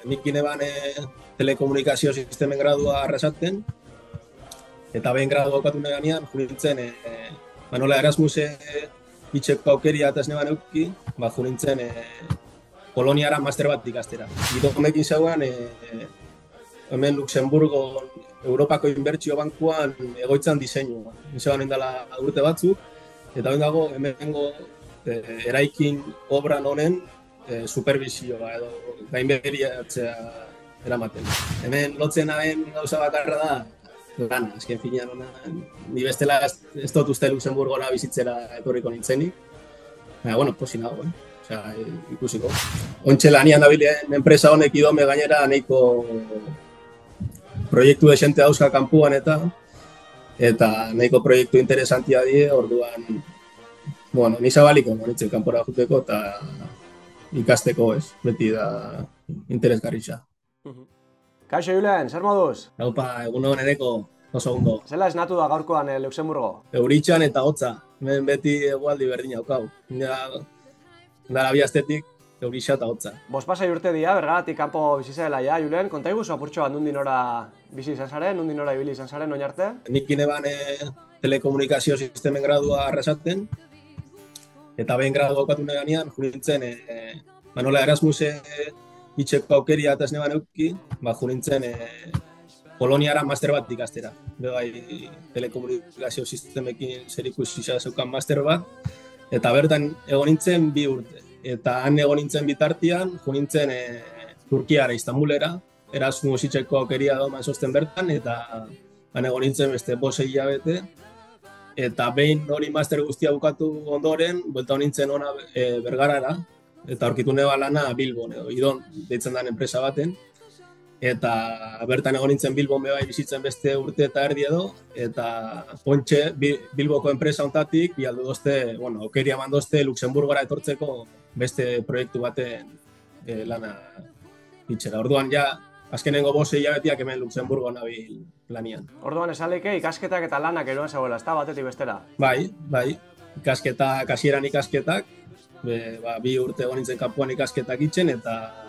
nik ineban telekomunikazio sistemen gradua arrasaten, eta behin gradu okatu neganean, junintzen, nola Erasmuse itxeko aukeria eta esneban euki, junintzen Poloniara master bat ikastera. Gidomekin zegoen, hemen Luxemburgo Europako Inbertsio Bankuan egoitzan diseinua. Zegoen indala urte batzuk, eta behin dago hemengo eraikin obran honen supervisioa edo gainbegiratzea eramaten. Hemen lotzen haen gauza bakarra da, lana, azken finean hona, ni bestela ez dut uste Luxemburgora bizitzera etorriko nintzenik. Bueno, posi nago, Osea, ikusiko. Ontxe lanian dabilen enpresa honek idome gainera nahiko proiektu desente dauzka kanpuan eta nahiko proiektu interesantia die, orduan, bueno, ni zabaliko noritzen kanpora juteko eta ikasteko, beti da interesgarritza. Kaixo, Julen, zer moduz? Haupa, egunon ereko, oso ondo. Zela esnatu da gaurkoan Luxemburgo? Euritxan eta hotza, hemen beti egualdi berdin haukau. Dara bi astetik, euritxa eta hotza. Bospasai urte dira, bergatik kanpo bizizela ja, Julen, konta iguzu apurtxo bat nundi nora bizi izan zaren, nundi nora ibili izan zaren, oin arte? Nik ineban telekomunikazio sistemen gradua arrasaten, eta behin gradu okatu neganean, junintzen, nola Erasmuse itxeko aukeria eta esneban euki, junintzen Poloniara master bat ikastera. Bai, telekomunikazio sistemekin zerikusi zeukan master bat, eta bertan egon nintzen 2 urte. Eta han egon nintzen bitartian, junintzen Turkiara, Istanbulera, Erasmus itxeko aukeria doman sosten bertan, eta han egon nintzen beste 5 hilabete. Eta behin hori master guztia bukatu ondoren, buelta nintzen ona Bergarara, eta aurkitu neba lana Bilbon, edo Idon deitzen den enpresa baten. Eta bertan egon nintzen Bilbon bebai bizitzen beste urte eta erdi edo, eta pontxe Bilboko enpresa ontatik, bialdu dozte, aukeria eman dozte Luxemburgora etortzeko beste proiektu baten lana itxera. Orduan ja, azkenengo 5 hilabetiak hemen Luxemburgo nabil lanian. Orduan esaleke ikasketak eta lanak eroan zegoela, ez da batetik bestera? Bai, ikasketak, hasieran ikasketak, 2 urte egon nintzen kanpoan ikasketak itxen, eta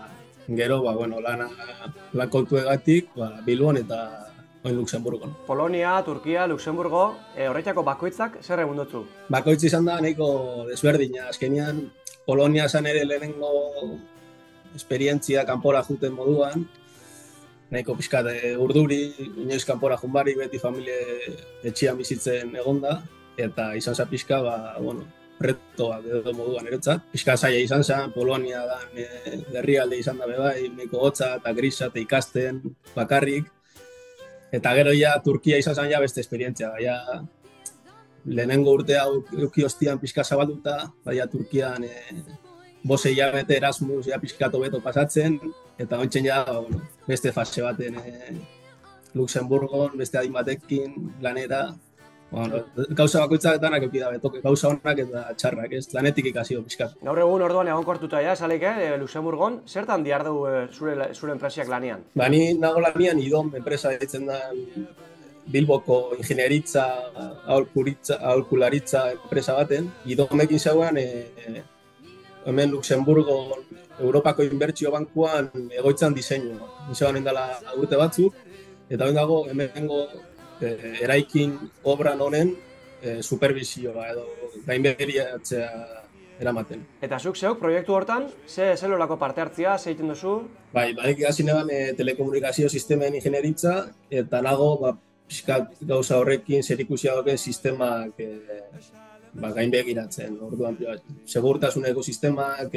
gero, lan kontuegatik, Bilbon eta oin Luxemburgon. Polonia, Turkia, Luxemburgo, horretako bakoitzak zer egun dutzu? Bakoitz izan da nahiko desberdina. Azkenean, Polonia zan ere lehenengo esperientzia kanpora juten moduan, nahiko pixkat urduri, inoiz kanpora junbari, beti familie etxian bizitzen egonda, eta izan za pixka, retoak edo moduan eretzat. Pixka zaila izan zen, Polonia da herrialde izan da bebai, nahiko hotza eta grisa eta ikasten bakarrik. Eta gero ja Turkia izan zen ja beste esperientzia. Lehenengo urtea euki hostian pixka zabalduta, Turkian 5 hilabete Erasmus pixkatu beto pasatzen, eta ontzen ja beste fase baten Luxemburgon, beste adin batekin lanera. Gauza bakoitzak danak euki da betoke, gauza honak eta txarrak, lanetik ikasio pixkat. Gaur egun orduan egon kortuta esaleke, Luxemburgon, zertan diardu zure enpresiak lanian? Ni nago lanian Idom enpresa ditzen da Bilboko ingenieritza, aholkularitza enpresa baten. Idomekin zegoen, hemen Luxemburgo Europako Inbertsio Bankuan egoitzan diseinua. Zegoen indala urte batzuk, eta behin dago hemengo eraikin obran honen supervisioa edo gainbegiratzea eramaten. Eta zuk zeuk proiektu hortan, zelolako parte hartzia, ze egiten duzu? Bai, hasi neban telekomunikazio sistemen ingenieritza, eta nago pixkat gauza horrekin zerikusia dauken sistemak gainbegiratzen. Orduan, segurtasuneko sistemak,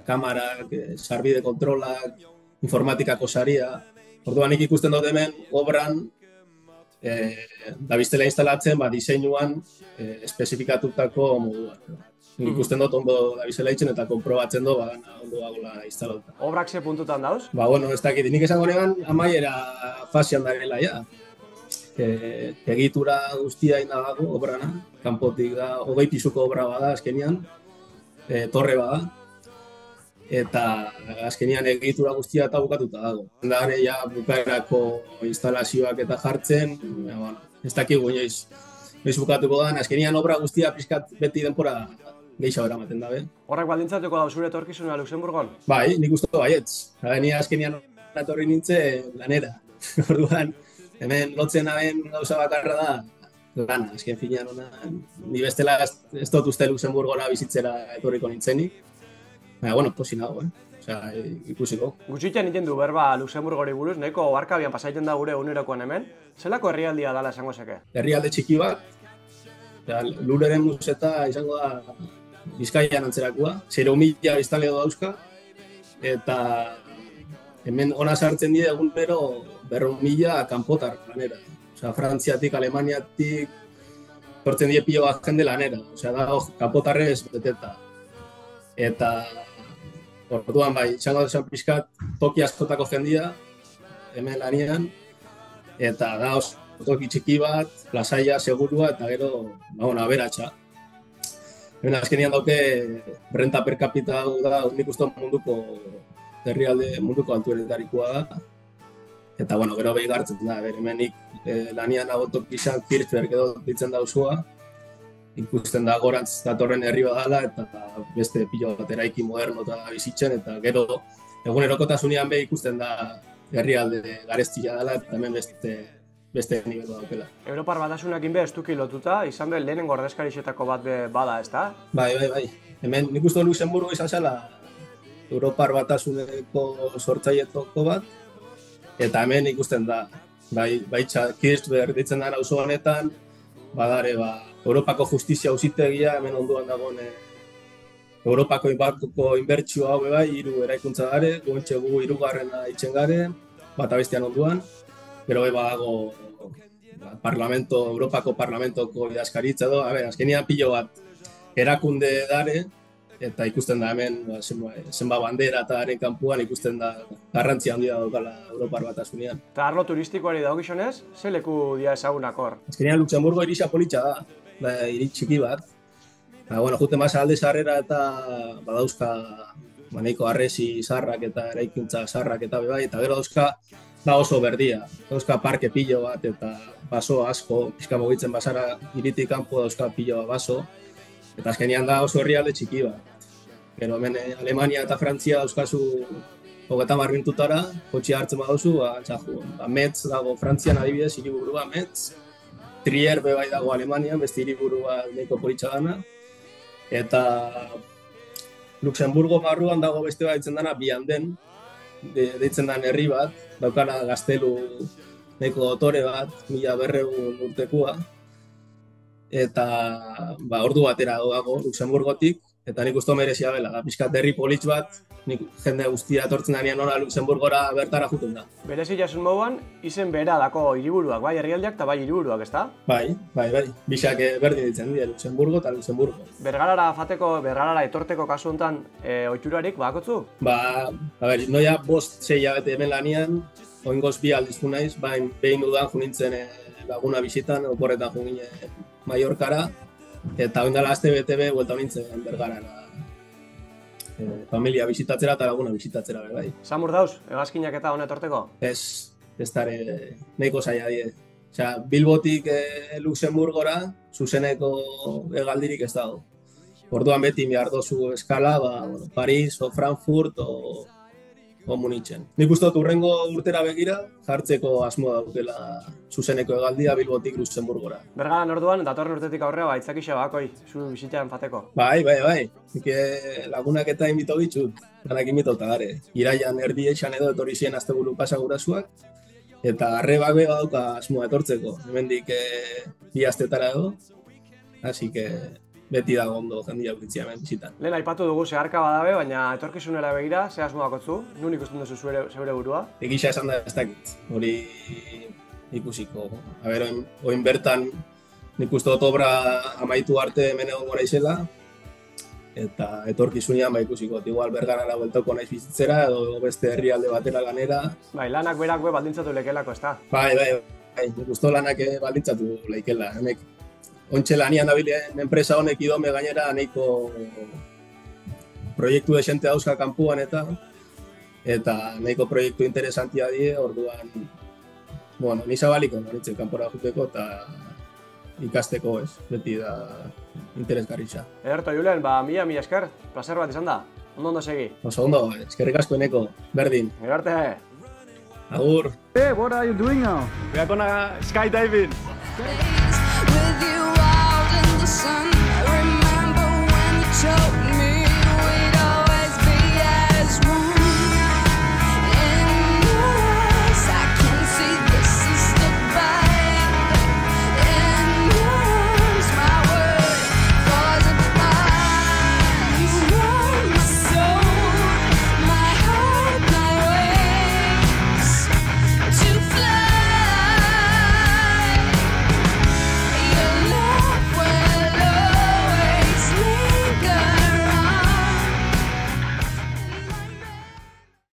kamarak, sarbide kontrolak, informatikako saria. Orduan, nik ikusten dut hemen obran da biztela instalatzen, diseinuan espezifikatutako moduan. Nik ikusten dut ondo da biztela itzen eta konprobatzen dut ondo dagoela instalatuta. Obrak ze puntutan dauz? Ez dakit, nik esango negan amaiera fasian darela, ja. Egitura guztia ina dago obrana, kanpotik da, 20 pisuko obra bada azkenian, torre bada. Eta azkenian egitura guztia eta bukatuta dago. Dare ja bukaerako instalazioak eta jartzen, ez dakigu inoiz bukatuko da, azkenian obra guztia pixkat beti denpora gehiago eramaten dabe. Horrek baldintzatuko da zure etorkizuna Luxemburgon? Bai, nik uste baietz. Ni azkenian natorri nintzen lanera. Orduan, hemen lotzen naben gauza bakarra da, lana, azken finean ni bestela ez dut uste Luxemburgora bizitzera etorriko nintzenik. Baina, bueno, posi nago, Osea, ikusiko. Gutxitzen egiten du berba Luxemburgori buruz, nahiko barkabian pasaiten da gure egunerokoan hemen. Zelako herrialdia dala esango zeke? Herrialde txiki bat, lureren museta izango da Bizkaian antzerakoa, 0.000 biztanle dauzka, eta hemen ona sartzen dira egunero 400.000 kanpotar lanera. Osea, Frantziatik, Alemaniatik, tortzen dira pilo bat jende lanera. Osea, da kanpotarrez beteta. Eta orduan bai, izango desan pixkat toki askotako jendia, hemen lanian, eta da toki txiki bat, plazaia, segurua, eta gero, aberatsa. Hemen azkenian dauke renta per capita da, nik uste munduko herrialde munduko altuenetarikoa da. Eta, gero behi gartzen da, hemenik lanian agotok izan Kirchberg edo ditzen dauzua, ikusten da gorantz datorren herri badala eta beste pilo bat eraiki moderno eta bizitzen, eta gero egunerokotasunean be ikusten da herrialde garestia dela eta hemen beste nivelu daukela. Europar Batasunakin be estuki lotuta, izan be lehenengo ordezkarixetako bat bada, ezta? Bai. Hemen nik uste Luxemburgo izan zela Europar Batasuneko sortzailetako bat, eta hemen ikusten da, baitza Kirchberg ditzen da auzo honetan, badare, Europako justizia auzitegia hemen onduan dagoen Europako inbertsio hau bai, 3 eraikuntza gare, gontxe gu 3. itzen gare, bata bestean onduan, gero badago Europako Parlamentoko idazkaritza edo, azkenian pilo bat erakunde dare, eta ikusten da hemen zenba bandera eta haren kanpuan ikusten da garrantzia handia daukala Europar Batasunean. Eta arlo turistikoari dagokizunez, ze leku dia ezagunak hor? Azkenean Luxemburgo hiri politxa da, hiri txiki bat. Juten basa alde sarrera eta badauzka nahiko harresi zarrak eta eraikuntza zarrak eta bebai, eta gero dauzka da oso berdia. Dauzka parke pilo bat eta baso asko, pixka mugitzen basara hiritik kanpo dauzka pilo bat baso. Eta azkenean da oso herrialde txiki bat. Gero hemen Alemania eta Frantzia dauzkazu 30 mintutara, kotxea hartzen baduzu, Metz dago Frantzian adibidez, hiriburua Metz, Trier bebai dago Alemanian, beste hiriburua nahiko politxa dana, eta Luxemburgo barruan dago beste bat ditzen dana Bianden, deitzen den herri bat, daukana gaztelu nahiko dotore bat, 1200 urtekoa, eta ordu batera dago Luxemburgotik, eta nik uste merezia bela, da pixkat herri politx bat, nik jende guztia etortzen denean ona Luxemburgora bertara juten da. Berezi jasun moduan, izen bera dako hiriburuak, bai herrialdeak eta bai hiriburuak, ezta? Bai. Bisak berdin ditzen dira, Luxemburgo eta Luxemburgo. Bergarara etorteko kasu honetan ohiturarik badakotzu? Noia 5-6 hilabete hemen lanian, oingoz 2 aldiz naiz, behin udan junintzen laguna bisitan, oporretan jungine Mallorcara, eta oindala aste bete buelta honintzen Bergarara. Familia bisitatzera eta laguna bisitatzera, bai. Samur dauz, hegazkinak eta hona etorteko? Ez dare nahiko zaila die. Osea, Bilbotik Luxemburgora zuzeneko hegaldirik ez dago. Orduan beti behar dozu eskala, Paris o Frankfurt o Munitzen. Nik uste dut urrengo urtera begira jartzeko asmo daukela zuzeneko hegaldia Bilbotik Luxemburgora. Bergaran orduan, datorren urtetik aurrera baitzakixe bakoi, zu bisitean fateko. Bai. Nik lagunak eta inbito bitxut, lanak inbitota gare. Iraian erdietxan edo etorri ziren asteburu pasa gurasuak, eta arrebak be badauka asmoa etortzeko. Hemendik 2 astetara edo, hasi que beti dago ondo jendia aurkitzia hemen bizitan. Lehen aipatu dugu zeharka badabe, baina etorkizunera begira, ze asmoakotzu? Nun ikusten duzu zeure burua? Egisa esan da ez dakit, hori ikusiko. Oin bertan nik uste dut obra amaitu arte hemen egon gora izela, eta etorkizunean ikusiko. Igual Bergarara bueltoko naiz bizitzera, edo beste herrialde batera lanera. Bai, lanak berak baldintzatu lekelako, ezta? Bai, nik uste lanak baldintzatu lekela. Ontxe lanian dabilen enpresa honek idome gainera nahiko proiektu desente dauzka kanpuan eta nahiko proiektu interesantia die, orduan, ni zabaliko noritzen kanpora juteko eta ikasteko, ez? Beti da interesgarritza. Ederto, Julen, mila esker, placer bat izan da. Ondo segi. Oso ondo, eskerrik asko Eneko, berdin. Gero arte. Agur. Hey, what are you doing now? We are gonna skydiving. With you out in the sun, I remember when you told